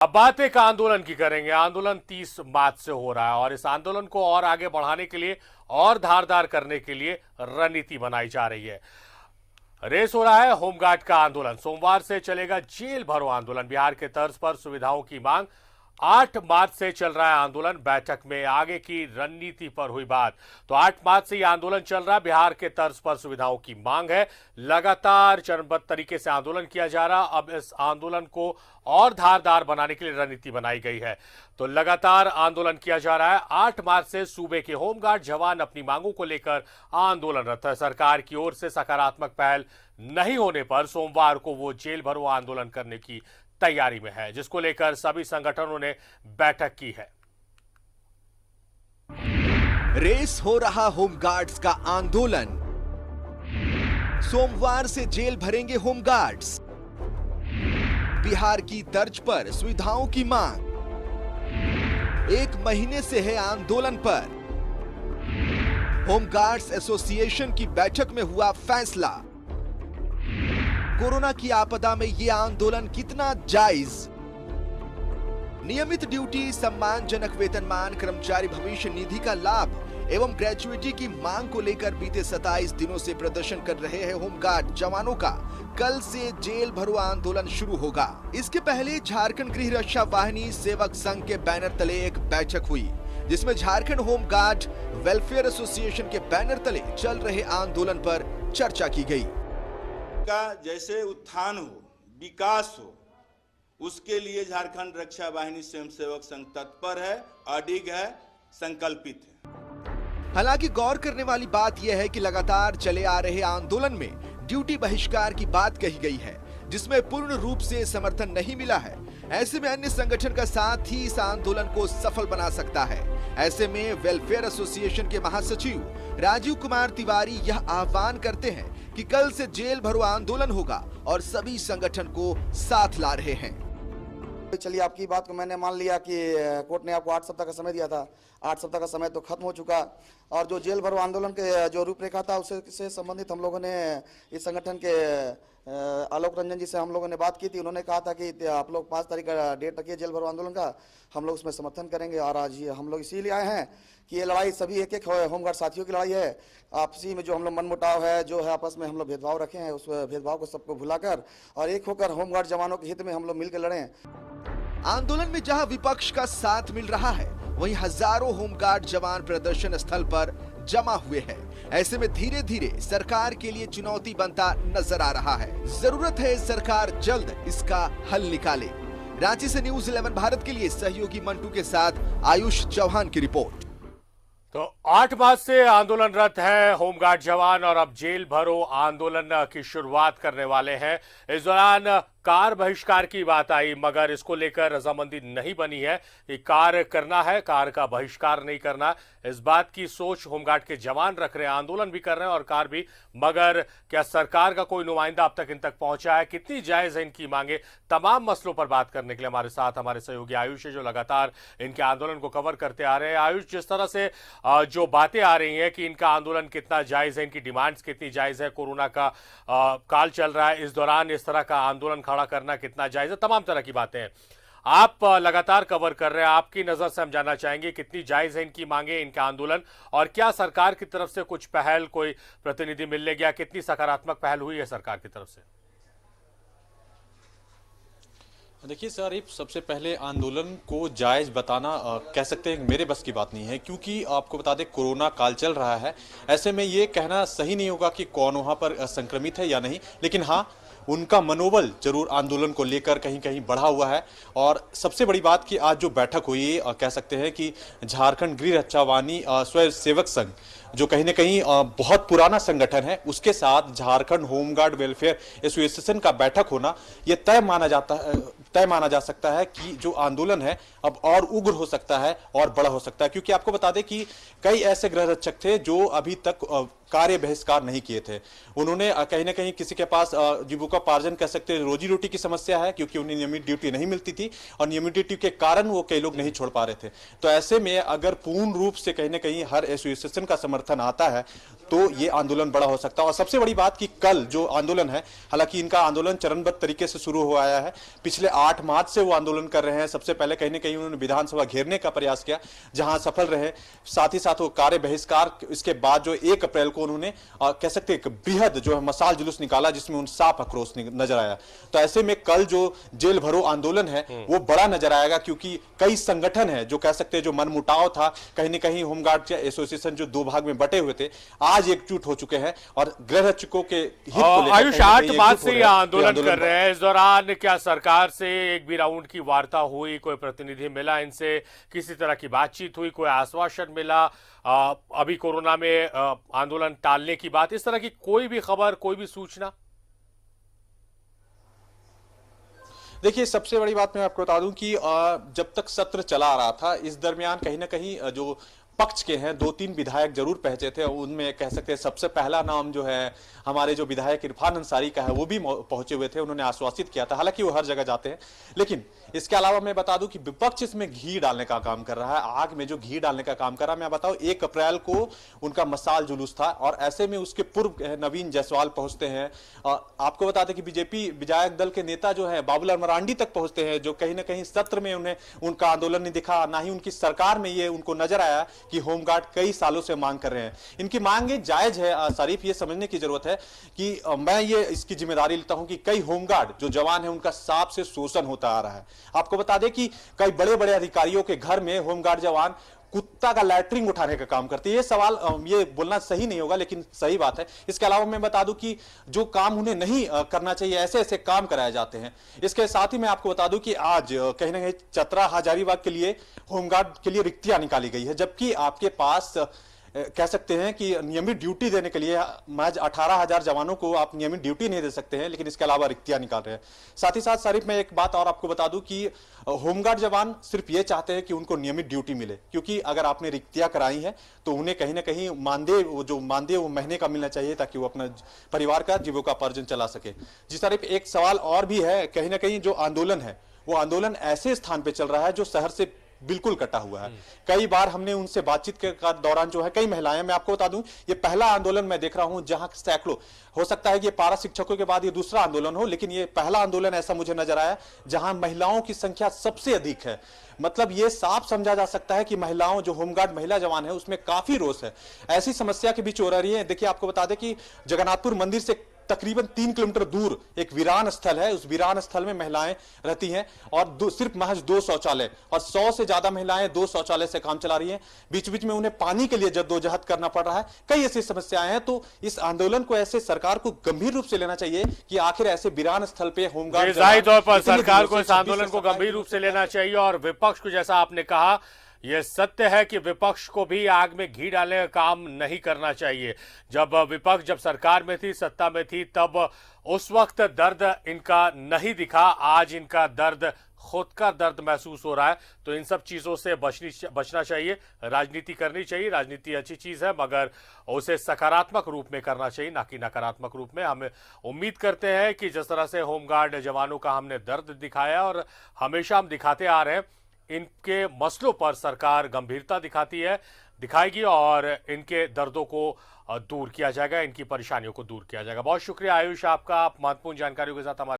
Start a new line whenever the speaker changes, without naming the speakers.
अब बात एक आंदोलन की करेंगे। आंदोलन 30 मार्च से हो रहा है और इस आंदोलन को और आगे बढ़ाने के लिए और धारदार करने के लिए रणनीति बनाई जा रही है। रेस हो रहा है होमगार्ड का आंदोलन। सोमवार से चलेगा जेल भरो आंदोलन। बिहार के तर्ज पर सुविधाओं की मांग। 8 मार्च से चल रहा है आंदोलन। बैठक में आगे की रणनीति पर हुई बात। तो 8 मार्च से यह आंदोलन चल रहा है। बिहार के तर्ज पर सुविधाओं की मांग है। लगातार चरणबद्ध तरीके से आंदोलन किया जा रहा। अब इस आंदोलन को और धारदार बनाने के लिए रणनीति बनाई गई है। तो लगातार आंदोलन किया जा रहा है। 8 मार्च से सूबे के होमगार्ड जवान अपनी मांगों को लेकर आंदोलनरत है। सरकार की ओर से सकारात्मक पहल नहीं होने पर सोमवार को वो जेल भरो आंदोलन करने की तैयारी में है, जिसको लेकर सभी संगठनों ने बैठक की है।
रेस हो रहा होमगार्ड्स का आंदोलन। सोमवार से जेल भरेंगे होमगार्ड्स। बिहार की तर्ज पर सुविधाओं की मांग। 1 महीने से है आंदोलन पर। होमगार्ड्स एसोसिएशन की बैठक में हुआ फैसला। कोरोना की आपदा में यह आंदोलन कितना जायज। नियमित ड्यूटी, सम्मानजनक वेतनमान, कर्मचारी भविष्य निधि का लाभ एवं ग्रेजुएटी की मांग को लेकर बीते 27 दिनों से प्रदर्शन कर रहे हैं होमगार्ड जवानों का कल से जेल भरो आंदोलन शुरू होगा। इसके पहले झारखंड गृह रक्षा वाहिनी सेवक संघ के बैनर तले एक बैठक हुई, जिसमें झारखंड होमगार्ड वेलफेयर एसोसिएशन के बैनर तले चल रहे आंदोलन पर चर्चा की गई।
का जैसे उत्थान हो, विकास हो, उसके लिए झारखंड रक्षा वाहिनी स्वयंसेवक संघ तत्पर है, अडिग है, संकल्पित है।
हालांकि गौर करने वाली बात यह है कि लगातार चले आ रहे आंदोलन में ड्यूटी बहिष्कार की बात कही गई है, जिसमें पूर्ण रूप से समर्थन नहीं मिला है। ऐसे में अन्य संगठन का साथ ही इस आंदोलन को सफल बना सकता है। ऐसे में वेलफेयर एसोसिएशन के महासचिव राजीव कुमार तिवारी यह आह्वान करते हैं कि कल से जेल भरो आंदोलन होगा और सभी संगठन को साथ ला रहे हैं।
चलिए, आपकी बात को मैंने मान लिया कि कोर्ट ने आपको 8 सप्ताह का समय दिया था। 8 सप्ताह का समय तो खत्म हो चुका और जो जेल भरो आंदोलन के जो रूपरेखा था उससे संबंधित हम लोगों ने इस संगठन के आलोक रंजन जी से हम लोगों ने बात की थी। उन्होंने कहा था कि आप लोग 5 तारीख का डेट रखिए जेल भरो आंदोलन का, हम लोग उसमें समर्थन करेंगे। और आज ये हम लोग इसीलिए आए हैं कि ये लड़ाई सभी एक होमगार्ड साथियों की लड़ाई है। आपसी में जो हम लोग मनमुटाव है, जो है आपस में हम लोग भेदभाव रखे हैं, उस भेदभाव को सबको भुलाकर और एक होकर होमगार्ड जवानों के हित में हम लोग मिलकर लड़ें।
आंदोलन में जहां विपक्ष का साथ मिल रहा है, वहीं हजारों होमगार्ड जवान प्रदर्शन स्थल पर जमा हुए हैं। ऐसे में धीरे धीरे सरकार के लिए चुनौती बनता नजर आ रहा है। जरूरत है सरकार जल्द इसका हल निकाले। रांची से न्यूज़ 11 भारत के लिए सहयोगी मंटू के साथ आयुष चौहान की रिपोर्ट।
तो 8 मार्च से आंदोलनरत है होमगार्ड जवान और अब जेल भरो आंदोलन की शुरुआत करने वाले हैं। इस दौरान कार बहिष्कार की बात आई, मगर इसको लेकर रजामंदी नहीं बनी है कि कार करना है, कार का बहिष्कार नहीं करना। इस बात की सोच होमगार्ड के जवान रख रहे हैं। आंदोलन भी कर रहे हैं और कार भी। मगर क्या सरकार का कोई नुमाइंदा अब तक इन तक पहुंचा है? कितनी जायज है इनकी मांगे? तमाम मसलों पर बात करने के लिए हमारे साथ हमारे सहयोगी आयुष है, जो लगातार इनके आंदोलन को कवर करते आ रहे हैं। आयुष, जिस तरह से जो बातें आ रही हैं कि इनका आंदोलन कितना जायज है, इनकी डिमांड्स कितनी जायज है, कोरोना का काल चल रहा है, इस दौरान इस तरह का आंदोलन खड़ा करना कितना जायज है, तमाम तरह की बातें हैं। आप लगातार कवर कर रहे हैं, आपकी नजर से हम जानना चाहेंगे कितनी जायज है इनकी मांगे, इनका आंदोलन, और क्या सरकार की तरफ से कुछ पहल, कोई प्रतिनिधि मिलने गया, कितनी सकारात्मक पहल हुई है सरकार की तरफ से?
देखिए सर, सबसे पहले आंदोलन को जायज बताना कह सकते हैं मेरे बस की बात नहीं है, क्योंकि आपको बता दें कोरोना काल चल रहा है। ऐसे में ये कहना सही नहीं होगा कि कौन वहाँ पर संक्रमित है या नहीं, लेकिन हाँ, उनका मनोबल जरूर आंदोलन को लेकर कहीं कहीं बढ़ा हुआ है। और सबसे बड़ी बात कि आज जो बैठक हुई, कह सकते हैं कि झारखंड गृह रक्षा वाहिनी स्वयं सेवक संघ, जो कहीं ना कहीं बहुत पुराना संगठन है, उसके साथ झारखंड होमगार्ड वेलफेयर एसोसिएशन का बैठक होना, यह तय माना जा सकता है कि जो आंदोलन है अब और उग्र हो सकता है और बड़ा हो सकता है। क्योंकि आपको बता दें कि कई ऐसे गृह रक्षक थे जो अभी तक कार्य बहिष्कार नहीं किए थे। उन्होंने कहीं ना कहीं किसी के पास जीविकोपार्जन कह सकते हैं, रोजी रोटी की समस्या है, क्योंकि उन्हें नियमित ड्यूटी नहीं मिलती थी और नियमित ड्यूटी के कारण वो कई लोग नहीं छोड़ पा रहे थे। तो ऐसे में अगर पूर्ण रूप से कहीं ना कहीं हर एसोसिएशन का समर्थन आता है तो ये आंदोलन बड़ा हो सकता है। और सबसे बड़ी बात कि कल जो आंदोलन है, हालांकि इनका आंदोलन चरणबद्ध तरीके से शुरू हो आया है, पिछले 8 मार्च से वो आंदोलन कर रहे हैं। सबसे पहले कहीं ना कहीं उन्होंने विधानसभा घेरने का प्रयास किया, जहां सफल रहे। साथ ही साथ वो कार्य बहिष्कार, इसके बाद जो 1 अप्रैल को उन्होंने कह सकते हैं बृहद जो है मसाल जुलूस निकाला, जिसमें उन साफ आक्रोश नजर आया। तो ऐसे में कल जो जेल भरो आंदोलन है वो बड़ा नजर आएगा, क्योंकि कई संगठन है जो कह सकते हैं जो मनमुटाव था, कहीं ना कहीं होमगार्ड एसोसिएशन जो 2 भाग में बटे हुए थे, आज एकजुट हो चुके हैं और गृह रक्षकों के हित को लेकर
आयुष 8 मार्च से ये आंदोलन कर रहे हैं। इस दौरान क्या सरकार से एक भी राउंड की वार्ता हुई, कोई प्रतिनिधि मिला, इनसे किसी तरह की बातचीत हुई, कोई आश्वासन मिला? अभी कोरोना में आंदोलन टालने की बात, इस तरह की कोई भी खबर, कोई भी सूचना?
देखिए, सबसे बड़ी बात मैं आपको बता दूं कि जब तक सत्र चला आ रहा था, इस दरमियान कहीं ना कहीं जो पक्ष के हैं 2-3 विधायक जरूर पहुंचे थे। उनमें कह सकते हैं सबसे पहला नाम जो है हमारे जो विधायक इरफान अंसारी का है, वो भी पहुंचे हुए थे। उन्होंने आश्वासित किया था, हालांकि वो हर जगह जाते हैं। लेकिन इसके अलावा मैं बता दूं कि विपक्ष इसमें घी डालने का काम कर रहा है, आग में जो घी डालने का काम कर रहा है। मैं बताऊं, 1 अप्रैल को उनका मसाल जुलूस था और ऐसे में उसके पूर्व नवीन जायसवाल पहुंचते हैं। आपको बता दें कि बीजेपी विधायक दल के नेता जो है बाबूलाल मरांडी तक पहुंचते हैं, जो कहीं ना कहीं सत्र में उन्हें उनका आंदोलन नहीं दिखा, ना ही उनकी सरकार में ये उनको नजर आया कि होमगार्ड कई सालों से मांग कर रहे हैं। इनकी मांगे जायज है शरीफ, ये समझने की जरूरत है कि मैं ये इसकी जिम्मेदारी लेता हूं कि कई होमगार्ड जो जवान है उनका सांप से शोषण होता आ रहा है। आपको बता दें कि कई बड़े बड़े अधिकारियों के घर में होमगार्ड जवान कुत्ता का लैट्रिन उठाने का काम करते हैं। ये सवाल ये बोलना सही नहीं होगा, लेकिन सही बात है। इसके अलावा मैं बता दूं कि जो काम उन्हें नहीं करना चाहिए, ऐसे ऐसे काम कराए जाते हैं। इसके साथ ही मैं आपको बता दूं कि आज कहीं ना कहीं चतरा हजारीबाग के लिए होमगार्ड के लिए रिक्तियां निकाली गई है, जबकि आपके पास कह सकते हैं कि नियमित ड्यूटी देने के लिए महज 18,000 जवानों को आप नियमित ड्यूटी नहीं दे सकते हैं, लेकिन इसके अलावा रिक्तियां निकाल रहे हैं। साथ ही साथ शरीफ मैं एक बात और आपको बता दूं कि होमगार्ड जवान सिर्फ ये चाहते हैं कि उनको नियमित ड्यूटी मिले, क्योंकि अगर आपने रिक्तियां कराई हैं तो उन्हें कहीं ना कहीं मानदेय वो महीने का मिलना चाहिए, ताकि वो अपना परिवार का जीविकोपार्जन चला सके। जी शरीफ, एक सवाल और भी है। कहीं ना कहीं जो आंदोलन है वो आंदोलन ऐसे स्थान पे चल रहा है जो शहर से बिल्कुल कटा हुआ है। कई बार हमने उनसे बातचीत के दौरान जो है कई महिलाएं, मैं आपको बता दूं, ये पहला आंदोलन मैं देख रहा हूं जहां सैकड़ों, हो सकता है कि ये पारा शिक्षकों के बाद ये दूसरा आंदोलन हो, लेकिन ये पहला आंदोलन ऐसा मुझे नजर आया जहां महिलाओं की संख्या सबसे अधिक है। मतलब ये साफ समझा जा सकता है कि महिलाओं, जो होमगार्ड महिला जवान है, उसमें काफी रोष है। ऐसी समस्या के बीच हो रही है। देखिए, आपको बता दें कि जगन्नाथपुर मंदिर से तकरीबन 3 किलोमीटर दूर एक वीरान स्थल है। उस वीरान स्थल में महिलाएं रहती हैं और सिर्फ महज 2 शौचालय, और 100 से ज्यादा महिलाएं 2 शौचालय से काम चला रही हैं। बीच बीच में उन्हें पानी के लिए जद्दोजहद करना पड़ रहा है। कई ऐसी समस्याएं हैं। तो इस आंदोलन को ऐसे सरकार को गंभीर रूप से लेना चाहिए कि आखिर ऐसे वीरान स्थल पे होमगार्ड,
जाहिर तौर पर सरकार को इस आंदोलन को गंभीर रूप से लेना चाहिए। और विपक्ष को, जैसा आपने कहा, यह सत्य है कि विपक्ष को भी आग में घी डालने का काम नहीं करना चाहिए। जब सरकार में थी, सत्ता में थी, तब उस वक्त दर्द इनका नहीं दिखा। आज इनका दर्द, खुद का दर्द महसूस हो रहा है। तो इन सब चीजों से बचना चाहिए। राजनीति करनी चाहिए, राजनीति अच्छी चीज है, मगर उसे सकारात्मक रूप में करना चाहिए, ना कि नकारात्मक रूप में। हम उम्मीद करते हैं कि जिस तरह से होमगार्ड जवानों का हमने दर्द दिखाया और हमेशा हम दिखाते आ रहे हैं, इनके मसलों पर सरकार गंभीरता दिखाएगी और इनके दर्दों को दूर किया जाएगा, इनकी परेशानियों को दूर किया जाएगा। बहुत शुक्रिया आयुष आपका, आप महत्वपूर्ण जानकारियों के साथ हमारे